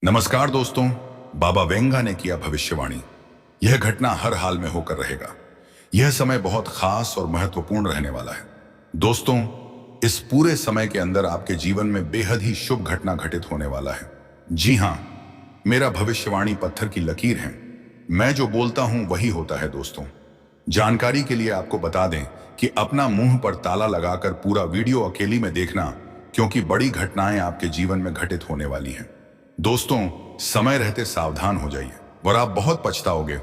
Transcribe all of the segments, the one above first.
नमस्कार दोस्तों। बाबा वेंगा ने किया भविष्यवाणी। यह घटना हर हाल में होकर रहेगा। यह समय बहुत खास और महत्वपूर्ण रहने वाला है। दोस्तों, इस पूरे समय के अंदर आपके जीवन में बेहद ही शुभ घटना घटित होने वाला है। जी हाँ, मेरा भविष्यवाणी पत्थर की लकीर है। मैं जो बोलता हूं वही होता है दोस्तों। जानकारी के लिए आपको बता दें कि अपना मुंह पर ताला लगाकर पूरा वीडियो अकेली में देखना, क्योंकि बड़ी घटनाएं आपके जीवन में घटित होने वाली हैं। दोस्तों, समय रहते सावधान हो जाइए और आप बहुत पछताओगे।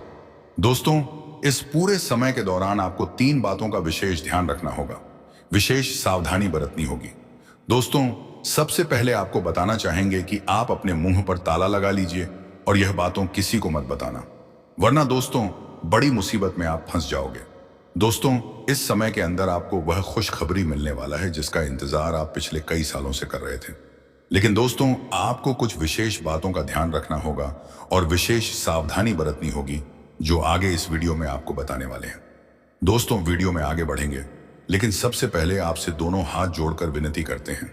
दोस्तों, इस पूरे समय के दौरान आपको 3 बातों का विशेष ध्यान रखना होगा, विशेष सावधानी बरतनी होगी। दोस्तों, सबसे पहले आपको बताना चाहेंगे कि आप अपने मुंह पर ताला लगा लीजिए और यह बातों किसी को मत बताना, वरना दोस्तों बड़ी मुसीबत में आप फंस जाओगे। दोस्तों, इस समय के अंदर आपको वह खुशखबरी मिलने वाला है जिसका इंतजार आप पिछले कई सालों से कर रहे थे। लेकिन दोस्तों, आपको कुछ विशेष बातों का ध्यान रखना होगा और विशेष सावधानी बरतनी होगी, जो आगे इस वीडियो में आपको बताने वाले हैं। दोस्तों, वीडियो में आगे बढ़ेंगे, लेकिन सबसे पहले आपसे दोनों हाथ जोड़कर विनती करते हैं।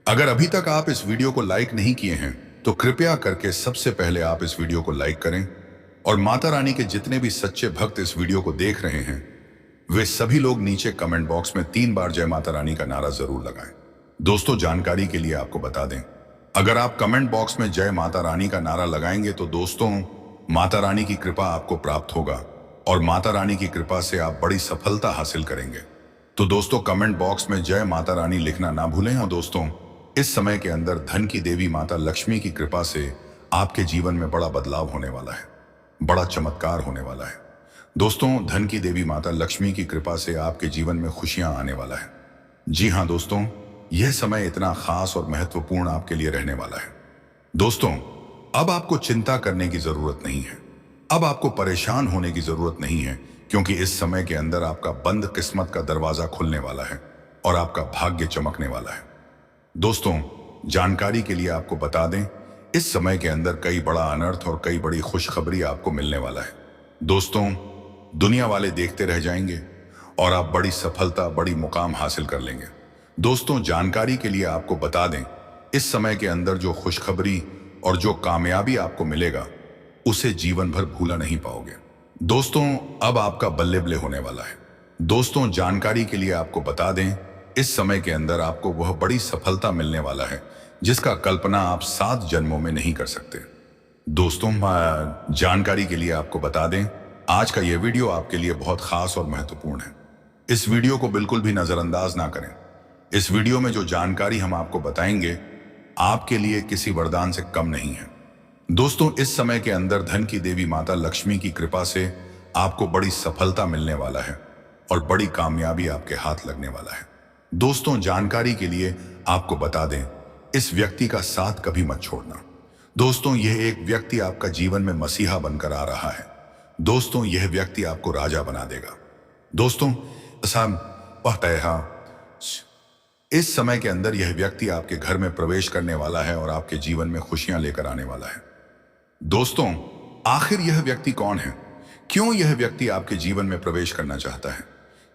अगर अभी तक आप इस वीडियो को लाइक नहीं किए हैं तो कृपया करके सबसे पहले आप इस वीडियो को लाइक करें और माता रानी के जितने भी सच्चे भक्त इस वीडियो को देख रहे हैं, वे सभी लोग नीचे कमेंट बॉक्स में 3 बार जय माता रानी का नारा जरूर लगाएं। दोस्तों, जानकारी के लिए आपको बता दें, अगर आप कमेंट बॉक्स में जय माता रानी का नारा लगाएंगे तो दोस्तों माता रानी की कृपा आपको प्राप्त होगा और माता रानी की कृपा से आप बड़ी सफलता हासिल करेंगे। तो दोस्तों, कमेंट बॉक्स में जय माता रानी लिखना ना भूलें। और दोस्तों, इस समय के अंदर धन की देवी माता लक्ष्मी की कृपा से आपके जीवन में बड़ा बदलाव होने वाला है, बड़ा चमत्कार होने वाला है। दोस्तों, धन की देवी माता लक्ष्मी की कृपा से आपके जीवन में खुशियां आने वाला है। जी हाँ दोस्तों, यह समय इतना खास और महत्वपूर्ण आपके लिए रहने वाला है। दोस्तों, अब आपको चिंता करने की जरूरत नहीं है, अब आपको परेशान होने की जरूरत नहीं है, क्योंकि इस समय के अंदर आपका बंद किस्मत का दरवाजा खुलने वाला है और आपका भाग्य चमकने वाला है। दोस्तों, जानकारी के लिए आपको बता दें, इस समय के अंदर कई बड़ा अनर्थ और कई बड़ी खुशखबरी आपको मिलने वाला है। दोस्तों, दुनिया वाले देखते रह जाएंगे और आप बड़ी सफलता, बड़ी मुकाम हासिल कर लेंगे। दोस्तों, जानकारी के लिए आपको बता दें, इस समय के अंदर जो खुशखबरी और जो कामयाबी आपको मिलेगा, उसे जीवन भर भूला नहीं पाओगे। दोस्तों, अब आपका बल्ले बल्ले होने वाला है। दोस्तों, जानकारी के लिए आपको बता दें, इस समय के अंदर आपको वह बड़ी सफलता मिलने वाला है जिसका कल्पना आप 7 जन्मों में नहीं कर सकते। दोस्तों, जानकारी के लिए आपको बता दें, आज का यह वीडियो आपके लिए बहुत खास और महत्वपूर्ण है। इस वीडियो को बिल्कुल भी नजरअंदाज ना करें। इस वीडियो में जो जानकारी हम आपको बताएंगे, आपके लिए किसी वरदान से कम नहीं है। दोस्तों, इस समय के अंदर धन की देवी माता लक्ष्मी की कृपा से आपको बड़ी सफलता मिलने वाला है और बड़ी कामयाबी आपके हाथ लगने वाला है। दोस्तों, जानकारी के लिए आपको बता दें, इस व्यक्ति का साथ कभी मत छोड़ना। दोस्तों, यह एक व्यक्ति आपका जीवन में मसीहा बनकर आ रहा है। दोस्तों, यह व्यक्ति आपको राजा बना देगा। दोस्तों, इस समय के अंदर यह व्यक्ति आपके घर में प्रवेश करने वाला है और आपके जीवन में खुशियां लेकर आने वाला है। दोस्तों, आखिर यह व्यक्ति कौन है? क्यों यह व्यक्ति आपके जीवन में प्रवेश करना चाहता है?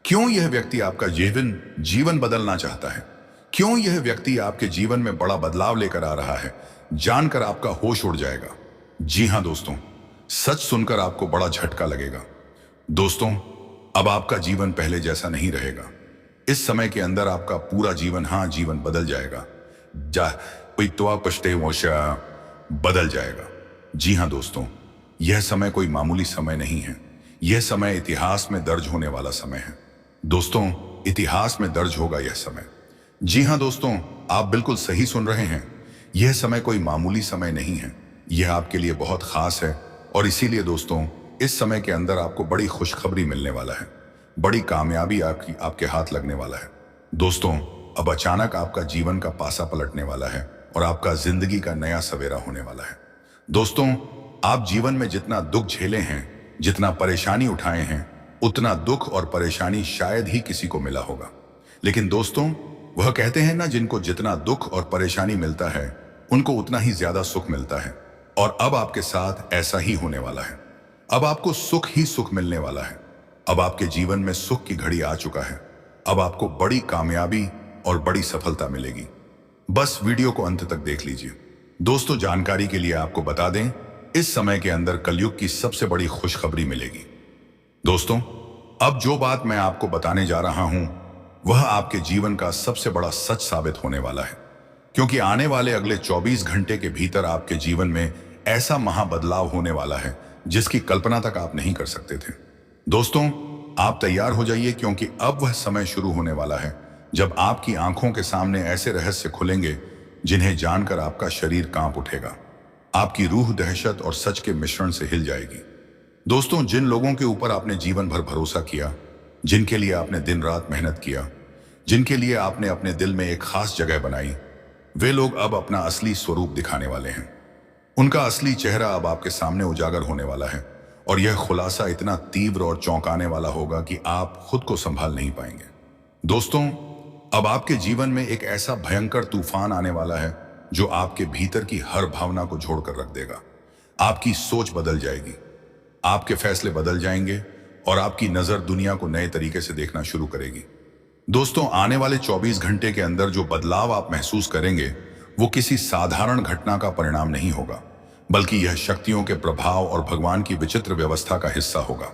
क्यों यह व्यक्ति आपका जीवन बदलना चाहता है? क्यों यह व्यक्ति आपके जीवन में बड़ा बदलाव लेकर आ रहा है? जानकर आपका होश उड़ जाएगा। जी हां दोस्तों, सच सुनकर आपको बड़ा झटका लगेगा। दोस्तों, अब आपका जीवन पहले जैसा नहीं रहेगा। इस समय के अंदर आपका पूरा जीवन बदल जाएगा। बदल जाएगा। जी हां दोस्तों, यह समय कोई मामूली समय नहीं है। यह समय इतिहास में दर्ज होने वाला समय है। दोस्तों, इतिहास में दर्ज होगा यह समय। जी हां दोस्तों, आप बिल्कुल सही सुन रहे हैं। यह समय कोई मामूली समय नहीं है। यह आपके लिए बहुत खास है और इसीलिए दोस्तों, इस समय के अंदर आपको बड़ी खुशखबरी मिलने वाला है, बड़ी कामयाबी आपके हाथ लगने वाला है। दोस्तों, अब अचानक आपका जीवन का पासा पलटने वाला है और आपका जिंदगी का नया सवेरा होने वाला है। दोस्तों, आप जीवन में जितना दुख झेले हैं, जितना परेशानी उठाए हैं, उतना दुख और परेशानी शायद ही किसी को मिला होगा। लेकिन दोस्तों, वह कहते हैं ना, जिनको जितना दुख और परेशानी मिलता है उनको उतना ही ज्यादा सुख मिलता है। और अब आपके साथ ऐसा ही होने वाला है। अब आपको सुख ही सुख मिलने वाला है। अब आपके जीवन में सुख की घड़ी आ चुका है। अब आपको बड़ी कामयाबी और बड़ी सफलता मिलेगी। बस वीडियो को अंत तक देख लीजिए। दोस्तों, जानकारी के लिए आपको बता दें, इस समय के अंदर कलयुग की सबसे बड़ी खुशखबरी मिलेगी। दोस्तों, अब जो बात मैं आपको बताने जा रहा हूं, वह आपके जीवन का सबसे बड़ा सच साबित होने वाला है, क्योंकि आने वाले अगले 24 घंटे के भीतर आपके जीवन में ऐसा महाबदलाव होने वाला है जिसकी कल्पना तक आप नहीं कर सकते थे। दोस्तों, आप तैयार हो जाइए, क्योंकि अब वह समय शुरू होने वाला है जब आपकी आंखों के सामने ऐसे रहस्य खुलेंगे जिन्हें जानकर आपका शरीर कांप उठेगा। आपकी रूह दहशत और सच के मिश्रण से हिल जाएगी। दोस्तों, जिन लोगों के ऊपर आपने जीवन भर भरोसा किया, जिनके लिए आपने दिन रात मेहनत किया, जिनके लिए आपने अपने दिल में एक खास जगह बनाई, वे लोग अब अपना असली स्वरूप दिखाने वाले हैं। उनका असली चेहरा अब आपके सामने उजागर होने वाला है, और यह खुलासा इतना तीव्र और चौंकाने वाला होगा कि आप खुद को संभाल नहीं पाएंगे। दोस्तों, अब आपके जीवन में एक ऐसा भयंकर तूफान आने वाला है जो आपके भीतर की हर भावना को झोड़कर रख देगा। आपकी सोच बदल जाएगी, आपके फैसले बदल जाएंगे, और आपकी नजर दुनिया को नए तरीके से देखना शुरू करेगी। दोस्तों, आने वाले 24 घंटे के अंदर जो बदलाव आप महसूस करेंगे, वो किसी साधारण घटना का परिणाम नहीं होगा, बल्कि यह शक्तियों के प्रभाव और भगवान की विचित्र व्यवस्था का हिस्सा होगा।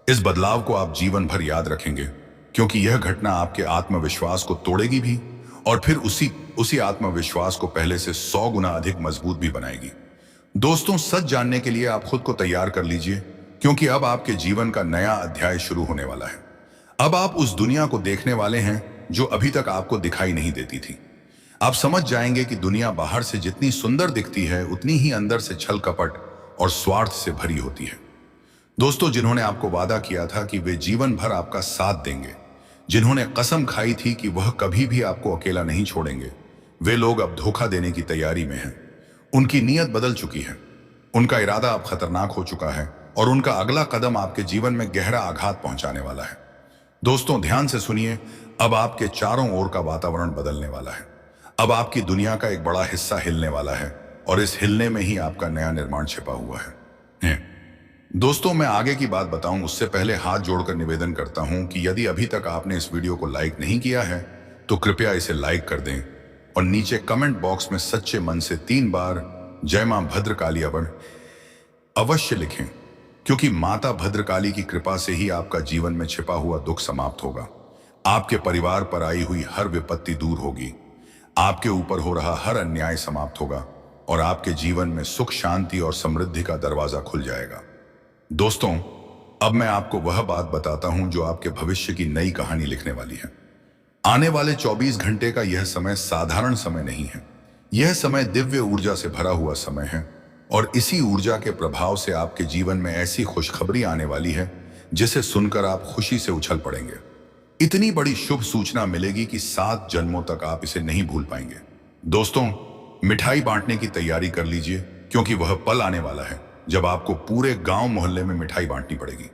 इस बदलाव को आप जीवन भर याद रखेंगे, क्योंकि यह घटना आपके आत्मविश्वास को तोड़ेगी भी, और फिर उसी आत्मविश्वास को पहले से 100 गुना अधिक मजबूत भी बनाएगी। दोस्तों, सच जानने के लिए आप खुद को तैयार कर लीजिए, क्योंकि अब आपके जीवन का नया अध्याय शुरू होने वाला है। अब आप उस दुनिया को देखने वाले हैं जो अभी तक आपको दिखाई नहीं देती थी। आप समझ जाएंगे कि दुनिया बाहर से जितनी सुंदर दिखती है, उतनी ही अंदर से छल कपट और स्वार्थ से भरी होती है। दोस्तों, जिन्होंने आपको वादा किया था कि वे जीवन भर आपका साथ देंगे, जिन्होंने कसम खाई थी कि वह कभी भी आपको अकेला नहीं छोड़ेंगे, वे लोग अब धोखा देने की तैयारी में हैं। उनकी नीयत बदल चुकी है, उनका इरादा अब खतरनाक हो चुका है, और उनका अगला कदम आपके जीवन में गहरा आघात पहुंचाने वाला है। दोस्तों, ध्यान से सुनिए, अब आपके चारों ओर का वातावरण बदलने वाला है। अब आपकी दुनिया का एक बड़ा हिस्सा हिलने वाला है, और इस हिलने में ही आपका नया निर्माण छिपा हुआ है। दोस्तों, मैं आगे की बात बताऊं उससे पहले हाथ जोड़कर निवेदन करता हूं कि यदि अभी तक आपने इस वीडियो को लाइक नहीं किया है, तो कृपया इसे लाइक कर दें, और नीचे कमेंट बॉक्स में सच्चे मन से 3 बार जय मां भद्रकाली अवश्य लिखें, क्योंकि माता भद्रकाली की कृपा से ही आपका जीवन में छिपा हुआ दुख समाप्त होगा। आपके परिवार पर आई हुई हर विपत्ति दूर होगी, आपके ऊपर हो रहा हर अन्याय समाप्त होगा, और आपके जीवन में सुख, शांति और समृद्धि का दरवाजा खुल जाएगा। दोस्तों, अब मैं आपको वह बात बताता हूं जो आपके भविष्य की नई कहानी लिखने वाली है। आने वाले 24 घंटे का यह समय साधारण समय नहीं है। यह समय दिव्य ऊर्जा से भरा हुआ समय है, और इसी ऊर्जा के प्रभाव से आपके जीवन में ऐसी खुशखबरी आने वाली है जिसे सुनकर आप खुशी से उछल पड़ेंगे। इतनी बड़ी शुभ सूचना मिलेगी कि 7 जन्मों तक आप इसे नहीं भूल पाएंगे। दोस्तों, मिठाई बांटने की तैयारी कर लीजिए, क्योंकि वह पल आने वाला है जब आपको पूरे गांव मोहल्ले में मिठाई बांटनी पड़ेगी।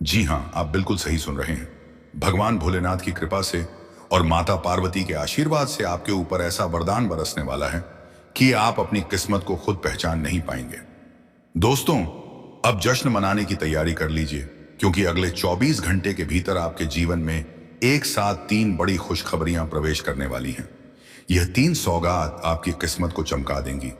जी हां, आप बिल्कुल सही सुन रहे हैं। भगवान भोलेनाथ की कृपा से और माता पार्वती के आशीर्वाद से आपके ऊपर ऐसा वरदान बरसने वाला है कि आप अपनी किस्मत को खुद पहचान नहीं पाएंगे। दोस्तों, अब जश्न मनाने की तैयारी कर लीजिए, क्योंकि अगले 24 घंटे के भीतर आपके जीवन में एक साथ 3 बड़ी खुशखबरियां प्रवेश करने वाली हैं। यह 3 सौगात आपकी किस्मत को चमका देंगी,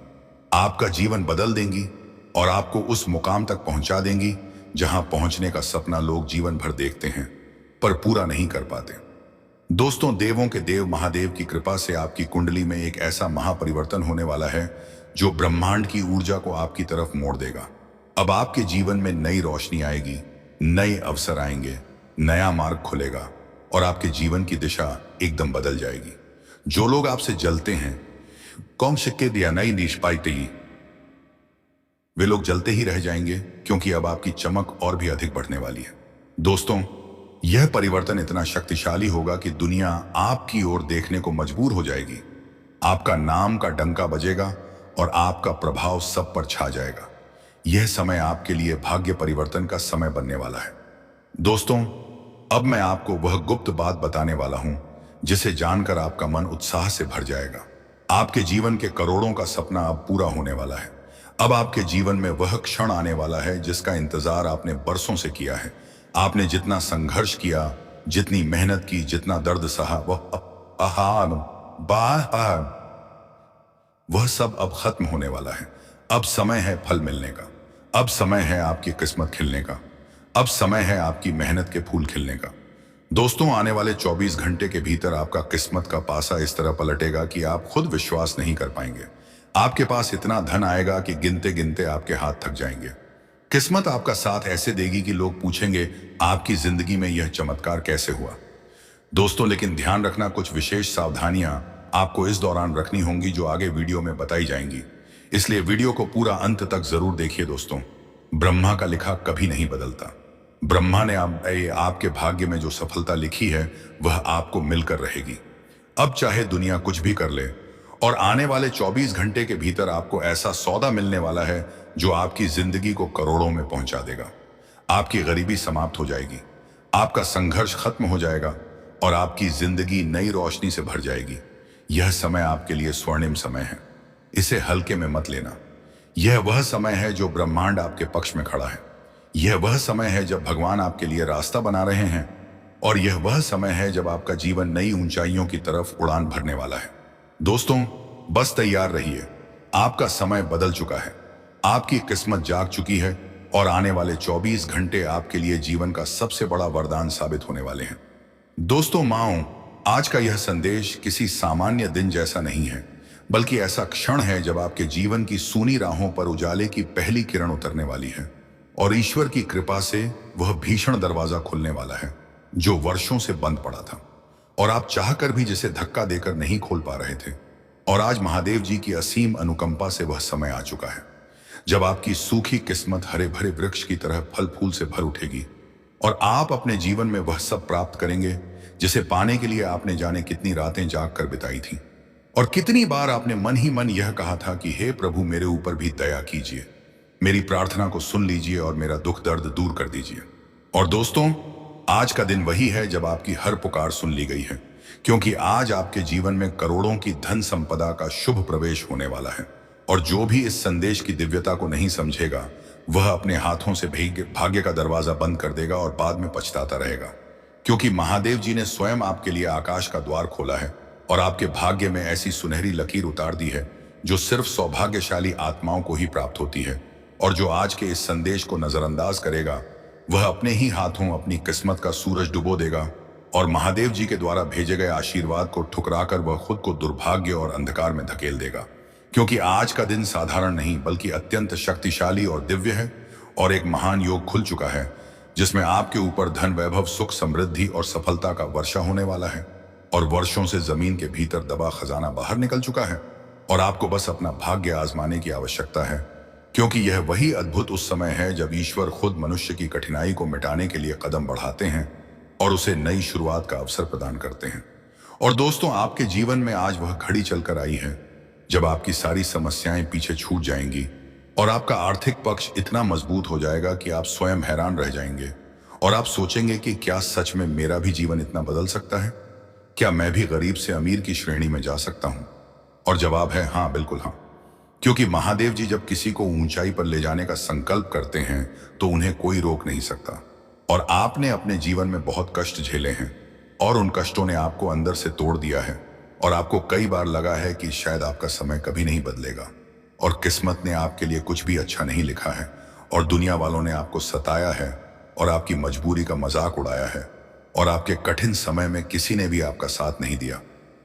आपका जीवन बदल देंगी, और आपको उस मुकाम तक पहुंचा देंगी जहां पहुंचने का सपना लोग जीवन भर देखते हैं पर पूरा नहीं कर पाते। दोस्तों, देवों के देव महादेव की कृपा से आपकी कुंडली में एक ऐसा महापरिवर्तन होने वाला है जो ब्रह्मांड की ऊर्जा को आपकी तरफ मोड़ देगा। अब आपके जीवन में नई रोशनी आएगी, नए अवसर आएंगे, नया मार्ग खुलेगा, और आपके जीवन की दिशा एकदम बदल जाएगी। जो लोग आपसे जलते हैं, कौन सिक्के दिया नई निष्पाई, वे लोग जलते ही रह जाएंगे, क्योंकि अब आपकी चमक और भी अधिक बढ़ने वाली है। दोस्तों, यह परिवर्तन इतना शक्तिशाली होगा कि दुनिया आपकी ओर देखने को मजबूर हो जाएगी। आपका नाम का डंका बजेगा और आपका प्रभाव सब पर छा जाएगा। यह समय आपके लिए भाग्य परिवर्तन का समय बनने वाला है। दोस्तों, अब मैं आपको वह गुप्त बात बताने वाला हूं जिसे जानकर आपका मन उत्साह से भर जाएगा। आपके जीवन के करोड़ों का सपना अब पूरा होने वाला है। अब आपके जीवन में वह क्षण आने वाला है जिसका इंतजार आपने बरसों से किया है। आपने जितना संघर्ष किया, जितनी मेहनत वह सब अब खत्म होने वाला है। अब समय है फल मिलने का। अब समय है आपकी किस्मत खिलने का। अब समय है आपकी मेहनत के फूल खिलने का। दोस्तों, आने वाले 24 घंटे के भीतर आपका किस्मत का पासा इस तरह पलटेगा कि आप खुद विश्वास नहीं कर पाएंगे। आपके पास इतना धन आएगा कि गिनते गिनते आपके हाथ थक जाएंगे। किस्मत आपका साथ ऐसे देगी कि लोग पूछेंगे, आपकी जिंदगी में यह चमत्कार कैसे हुआ। दोस्तों, लेकिन ध्यान रखना, कुछ विशेष सावधानियां आपको इस दौरान रखनी होंगी जो आगे वीडियो में बताई जाएंगी। इसलिए वीडियो को पूरा अंत तक जरूर देखिए। दोस्तों, ब्रह्मा का लिखा कभी नहीं बदलता। ब्रह्मा ने आपके भाग्य में जो सफलता लिखी है वह आपको मिलकर रहेगी। अब चाहे दुनिया कुछ भी कर ले, और आने वाले 24 घंटे के भीतर आपको ऐसा सौदा मिलने वाला है जो आपकी जिंदगी को करोड़ों में पहुंचा देगा। आपकी गरीबी समाप्त हो जाएगी, आपका संघर्ष खत्म हो जाएगा और आपकी जिंदगी नई रोशनी से भर जाएगी। यह समय आपके लिए स्वर्णिम समय है। इसे हल्के में मत लेना। यह वह समय है जो ब्रह्मांड आपके पक्ष में खड़ा है। यह वह समय है जब भगवान आपके लिए रास्ता बना रहे हैं, और यह वह समय है जब आपका जीवन नई ऊंचाइयों की तरफ उड़ान भरने वाला है। दोस्तों, बस तैयार रहिए। आपका समय बदल चुका है, आपकी किस्मत जाग चुकी है, और आने वाले 24 घंटे आपके लिए जीवन का सबसे बड़ा वरदान साबित होने वाले हैं। दोस्तों, माओ, आज का यह संदेश किसी सामान्य दिन जैसा नहीं है, बल्कि ऐसा क्षण है जब आपके जीवन की सूनी राहों पर उजाले की पहली किरण उतरने वाली है, और ईश्वर की कृपा से वह भीषण दरवाजा खुलने वाला है जो वर्षों से बंद पड़ा था, और आप चाहकर भी जिसे धक्का देकर नहीं खोल पा रहे थे। और आज महादेव जी की असीम अनुकंपा से वह समय आ चुका है जब आपकी सूखी किस्मत हरे भरे वृक्ष की तरह फल फूल से भर उठेगी, और आप अपने जीवन में वह सब प्राप्त करेंगे जिसे पाने के लिए आपने जाने कितनी रातें जाग कर बिताई थी, और कितनी बार आपने मन ही मन यह कहा था कि हे प्रभु, मेरे ऊपर भी दया कीजिए, मेरी प्रार्थना को सुन लीजिए और मेरा दुख दर्द दूर कर दीजिए। और दोस्तों, आज का दिन वही है जब आपकी हर पुकार सुन ली गई है, क्योंकि आज आपके जीवन में करोड़ों की धन संपदा का शुभ प्रवेश होने वाला है। और जो भी इस संदेश की दिव्यता को नहीं समझेगा, वह अपने हाथों से भाग्य का दरवाजा बंद कर देगा और बाद में पछताता रहेगा, क्योंकि महादेव जी ने स्वयं आपके लिए आकाश का द्वार खोला है और आपके भाग्य में ऐसी सुनहरी लकीर उतार दी है जो सिर्फ सौभाग्यशाली आत्माओं को ही प्राप्त होती है। और जो आज के इस संदेश को नजरअंदाज करेगा, वह अपने ही हाथों अपनी किस्मत का सूरज डुबो देगा, और महादेव जी के द्वारा भेजे गए आशीर्वाद को ठुकराकर वह खुद को दुर्भाग्य और अंधकार में धकेल देगा। क्योंकि आज का दिन साधारण नहीं बल्कि अत्यंत शक्तिशाली और दिव्य है, और एक महान योग खुल चुका है जिसमें आपके ऊपर धन, वैभव, सुख, समृद्धि और सफलता का वर्षा होने वाला है। और वर्षों से जमीन के भीतर दबा खजाना बाहर निकल चुका है, और आपको बस अपना भाग्य आजमाने की आवश्यकता है, क्योंकि यह वही अद्भुत उस समय है जब ईश्वर खुद मनुष्य की कठिनाई को मिटाने के लिए कदम बढ़ाते हैं और उसे नई शुरुआत का अवसर प्रदान करते हैं। और दोस्तों, आपके जीवन में आज वह घड़ी चलकर आई है जब आपकी सारी समस्याएं पीछे छूट जाएंगी और आपका आर्थिक पक्ष इतना मजबूत हो जाएगा कि आप स्वयं हैरान रह जाएंगे, और आप सोचेंगे कि क्या सच में मेरा भी जीवन इतना बदल सकता है? क्या मैं भी गरीब से अमीर की श्रेणी में जा सकता हूं? और जवाब है हाँ, बिल्कुल हाँ। क्योंकि महादेव जी जब किसी को ऊंचाई पर ले जाने का संकल्प करते हैं तो उन्हें कोई रोक नहीं सकता। और आपने अपने जीवन में बहुत कष्ट झेले हैं, और उन कष्टों ने आपको अंदर से तोड़ दिया है, और आपको कई बार लगा है कि शायद आपका समय कभी नहीं बदलेगा, और किस्मत ने आपके लिए कुछ भी अच्छा नहीं लिखा है, और दुनिया वालों ने आपको सताया है और आपकी मजबूरी का मजाक उड़ाया है, और आपके कठिन समय में किसी ने भी आपका साथ नहीं दिया।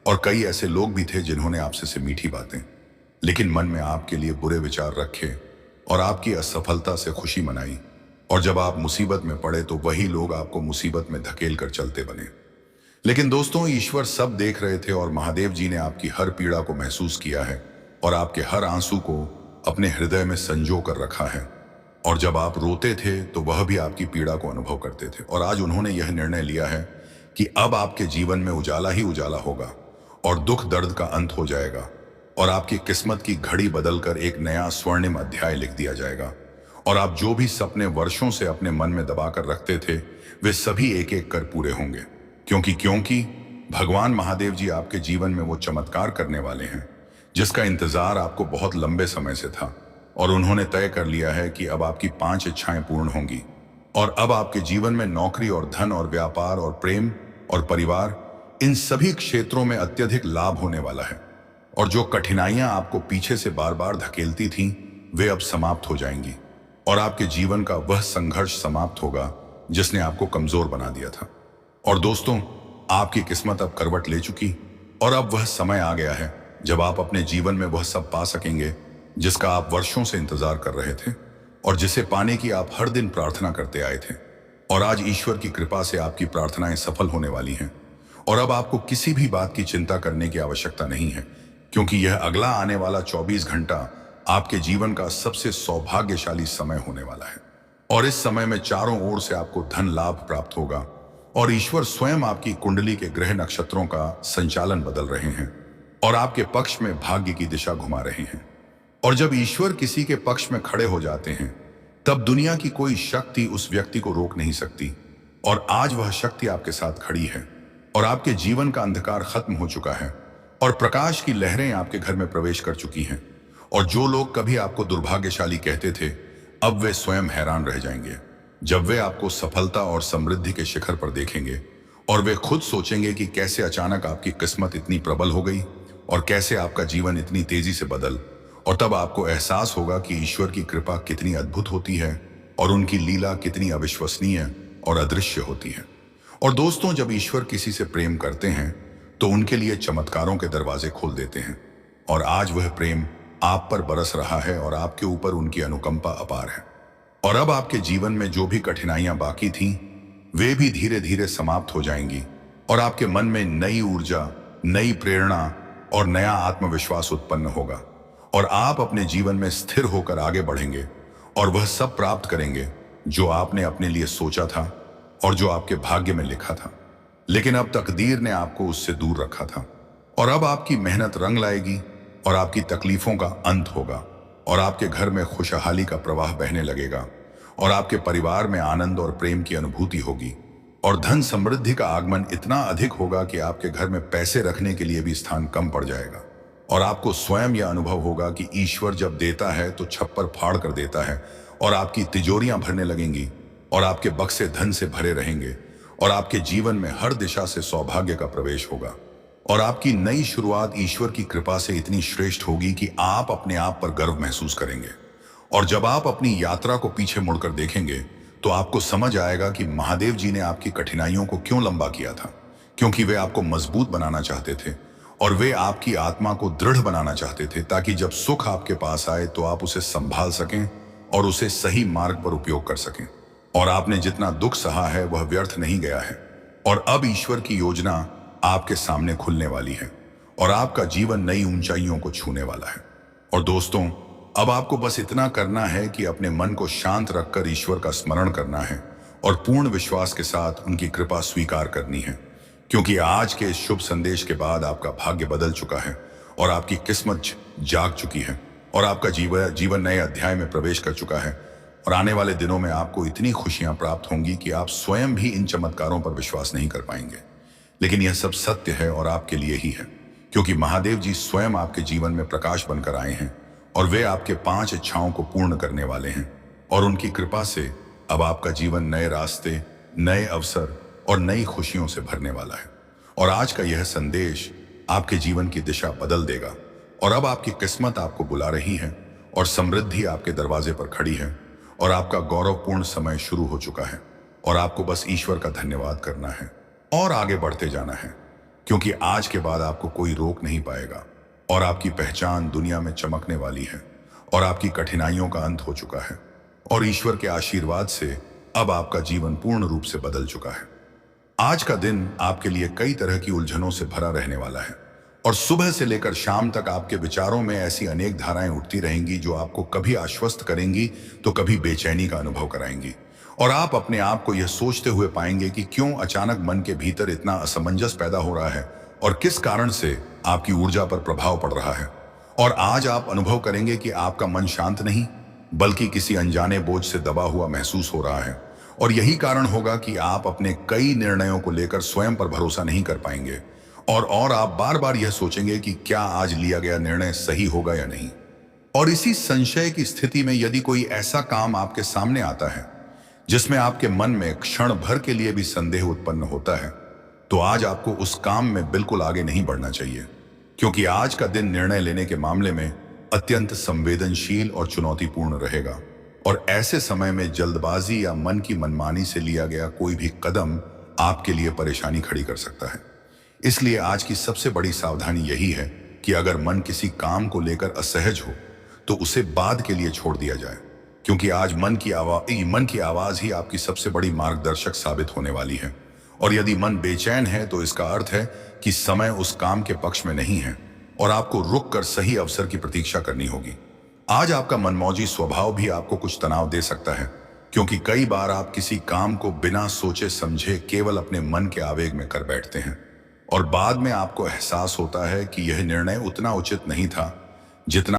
और कई ऐसे लोग भी थे जिन्होंने आपसे से मीठी बातें, लेकिन मन में आपके लिए बुरे विचार रखे और आपकी असफलता से खुशी मनाई। और जब आप मुसीबत में पड़े तो वही लोग आपको मुसीबत में धकेल कर चलते बने। लेकिन दोस्तों, ईश्वर सब देख रहे थे, और महादेव जी ने आपकी हर पीड़ा को महसूस किया है और आपके हर आंसू को अपने हृदय में संजो कर रखा है। और जब आप रोते थे तो वह भी आपकी पीड़ा को अनुभव करते थे। और आज उन्होंने यह निर्णय लिया है कि अब आपके जीवन में उजाला ही उजाला होगा, और दुख दर्द का अंत हो जाएगा, और आपकी किस्मत की घड़ी बदलकर एक नया स्वर्णिम अध्याय लिख दिया जाएगा। और आप जो भी सपने वर्षों से अपने मन में दबाकर रखते थे, वे सभी एक एक कर पूरे होंगे। क्योंकि भगवान महादेव जी आपके जीवन में वो चमत्कार करने वाले हैं जिसका इंतजार आपको बहुत लंबे समय से था। और उन्होंने तय कर लिया है कि अब आपकी 5 इच्छाएं पूर्ण होंगी, और अब आपके जीवन में नौकरी और धन और व्यापार और प्रेम और परिवार, इन सभी क्षेत्रों में अत्यधिक लाभ होने वाला है। और जो कठिनाइयां आपको पीछे से बार बार धकेलती थीं, वे अब समाप्त हो जाएंगी और आपके जीवन का वह संघर्ष समाप्त होगा जिसने आपको कमजोर बना दिया था। और दोस्तों, आपकी किस्मत अब करवट ले चुकी और अब वह समय आ गया है जब आप अपने जीवन में वह सब पा सकेंगे जिसका आप वर्षों से इंतजार कर रहे थे और जिसे पाने की आप हर दिन प्रार्थना करते आए थे। और आज ईश्वर की कृपा से आपकी प्रार्थनाएं सफल होने वाली हैं और अब आपको किसी भी बात की चिंता करने की आवश्यकता नहीं है, क्योंकि यह अगला आने वाला 24 घंटा आपके जीवन का सबसे सौभाग्यशाली समय होने वाला है। और इस समय में चारों ओर से आपको धन लाभ प्राप्त होगा और ईश्वर स्वयं आपकी कुंडली के ग्रह नक्षत्रों का संचालन बदल रहे हैं और आपके पक्ष में भाग्य की दिशा घुमा रहे हैं। और जब ईश्वर किसी के पक्ष में खड़े हो जाते हैं, तब दुनिया की कोई शक्ति उस व्यक्ति को रोक नहीं सकती। और आज वह शक्ति आपके साथ खड़ी है और आपके जीवन का अंधकार खत्म हो चुका है और प्रकाश की लहरें आपके घर में प्रवेश कर चुकी हैं। और जो लोग कभी आपको दुर्भाग्यशाली कहते थे, अब वे स्वयं हैरान रह जाएंगे जब वे आपको सफलता और समृद्धि के शिखर पर देखेंगे। और वे खुद सोचेंगे कि कैसे अचानक आपकी किस्मत इतनी प्रबल हो गई और कैसे आपका जीवन इतनी तेजी से बदल। और तब आपको एहसास होगा कि ईश्वर की कृपा कितनी अद्भुत होती है और उनकी लीला कितनी अविश्वसनीय और अदृश्य होती है। और दोस्तों, जब ईश्वर किसी से प्रेम करते हैं तो उनके लिए चमत्कारों के दरवाजे खोल देते हैं। और आज वह प्रेम आप पर बरस रहा है और आपके ऊपर उनकी अनुकंपा अपार है। और अब आपके जीवन में जो भी कठिनाइयां बाकी थीं, वे भी धीरे धीरे समाप्त हो जाएंगी और आपके मन में नई ऊर्जा, नई प्रेरणा और नया आत्मविश्वास उत्पन्न होगा। और आप अपने जीवन में स्थिर होकर आगे बढ़ेंगे और वह सब प्राप्त करेंगे जो आपने अपने लिए सोचा था और जो आपके भाग्य में लिखा था, लेकिन अब तकदीर ने आपको उससे दूर रखा था। और अब आपकी मेहनत रंग लाएगी और आपकी तकलीफों का अंत होगा और आपके घर में खुशहाली का प्रवाह बहने लगेगा और आपके परिवार में आनंद और प्रेम की अनुभूति होगी और धन समृद्धि का आगमन इतना अधिक होगा कि आपके घर में पैसे रखने के लिए भी स्थान कम पड़ जाएगा। और आपको स्वयं यह अनुभव होगा कि ईश्वर जब देता है तो छप्पर फाड़ कर देता है और आपकी तिजोरियां भरने लगेंगी और आपके बक्से धन से भरे रहेंगे और आपके जीवन में हर दिशा से सौभाग्य का प्रवेश होगा। और आपकी नई शुरुआत ईश्वर की कृपा से इतनी श्रेष्ठ होगी कि आप अपने आप पर गर्व महसूस करेंगे। और जब आप अपनी यात्रा को पीछे मुड़कर देखेंगे तो आपको समझ आएगा कि महादेव जी ने आपकी कठिनाइयों को क्यों लंबा किया था, क्योंकि वे आपको मजबूत बनाना चाहते थे और वे आपकी आत्मा को दृढ़ बनाना चाहते थे, ताकि जब सुख आपके पास आए तो आप उसे संभाल सकें और उसे सही मार्ग पर उपयोग कर सकें। और आपने जितना दुख सहा है वह व्यर्थ नहीं गया है और अब ईश्वर की योजना आपके सामने खुलने वाली है और आपका जीवन नई ऊंचाइयों को छूने वाला है। और दोस्तों, अब आपको बस इतना करना है कि अपने मन को शांत रखकर ईश्वर का स्मरण करना है और पूर्ण विश्वास के साथ उनकी कृपा स्वीकार करनी है, क्योंकि आज के इस शुभ संदेश के बाद आपका भाग्य बदल चुका है और आपकी किस्मत जाग चुकी है और आपका जीवन नए अध्याय में प्रवेश कर चुका है। और आने वाले दिनों में आपको इतनी खुशियां प्राप्त होंगी कि आप स्वयं भी इन चमत्कारों पर विश्वास नहीं कर पाएंगे। लेकिन यह सब सत्य है और आपके लिए ही है, क्योंकि महादेव जी स्वयं आपके जीवन में प्रकाश बनकर आए हैं और वे आपके 5 इच्छाओं को पूर्ण करने वाले हैं। और उनकी कृपा से अब आपका जीवन नए रास्ते, नए अवसर और नई खुशियों से भरने वाला है। और आज का यह संदेश आपके जीवन की दिशा बदल देगा और अब आपकी किस्मत आपको बुला रही है और समृद्धि आपके दरवाजे पर खड़ी है और आपका गौरवपूर्ण समय शुरू हो चुका है। और आपको बस ईश्वर का धन्यवाद करना है और आगे बढ़ते जाना है, क्योंकि आज के बाद आपको कोई रोक नहीं पाएगा और आपकी पहचान दुनिया में चमकने वाली है और आपकी कठिनाइयों का अंत हो चुका है और ईश्वर के आशीर्वाद से अब आपका जीवन पूर्ण रूप से बदल चुका है। आज का दिन आपके लिए कई तरह की उलझनों से भरा रहने वाला है और सुबह से लेकर शाम तक आपके विचारों में ऐसी अनेक धाराएं उठती रहेंगी जो आपको कभी आश्वस्त करेंगी तो कभी बेचैनी का अनुभव कराएंगी। और आप अपने आप को यह सोचते हुए पाएंगे कि क्यों अचानक मन के भीतर इतना असमंजस पैदा हो रहा है और किस कारण से आपकी ऊर्जा पर प्रभाव पड़ रहा है। और आज आप अनुभव करेंगे कि आपका मन शांत नहीं बल्कि किसी अनजाने बोझ से दबा हुआ महसूस हो रहा है। और यही कारण होगा कि आप अपने कई निर्णयों को लेकर स्वयं पर भरोसा नहीं कर पाएंगे और आप बार बार यह सोचेंगे कि क्या आज लिया गया निर्णय सही होगा या नहीं। और इसी संशय की स्थिति में यदि कोई ऐसा काम आपके सामने आता है जिसमें आपके मन में क्षण भर के लिए भी संदेह उत्पन्न होता है, तो आज आपको उस काम में बिल्कुल आगे नहीं बढ़ना चाहिए। क्योंकि आज का दिन निर्णय लेने के मामले में अत्यंत संवेदनशील और चुनौतीपूर्ण रहेगा। और ऐसे समय में जल्दबाजी या मन की मनमानी से लिया गया कोई भी कदम आपके लिए परेशानी खड़ी कर सकता है। इसलिए आज की सबसे बड़ी सावधानी यही है कि अगर मन किसी काम को लेकर असहज हो तो उसे बाद के लिए छोड़ दिया जाए, क्योंकि आज मन की आवाज ही आपकी सबसे बड़ी मार्गदर्शक साबित होने वाली है। और यदि मन बेचैन है तो इसका अर्थ है कि समय उस काम के पक्ष में नहीं है और आपको रुक कर सही अवसर की प्रतीक्षा करनी होगी। आज आपका मनमौजी स्वभाव भी आपको कुछ तनाव दे सकता है, क्योंकि कई बार आप किसी काम को बिना सोचे समझे केवल अपने मन के आवेग में कर बैठते हैं और बाद में आपको एहसास होता है कि यह निर्णय उतना उचित नहीं था जितना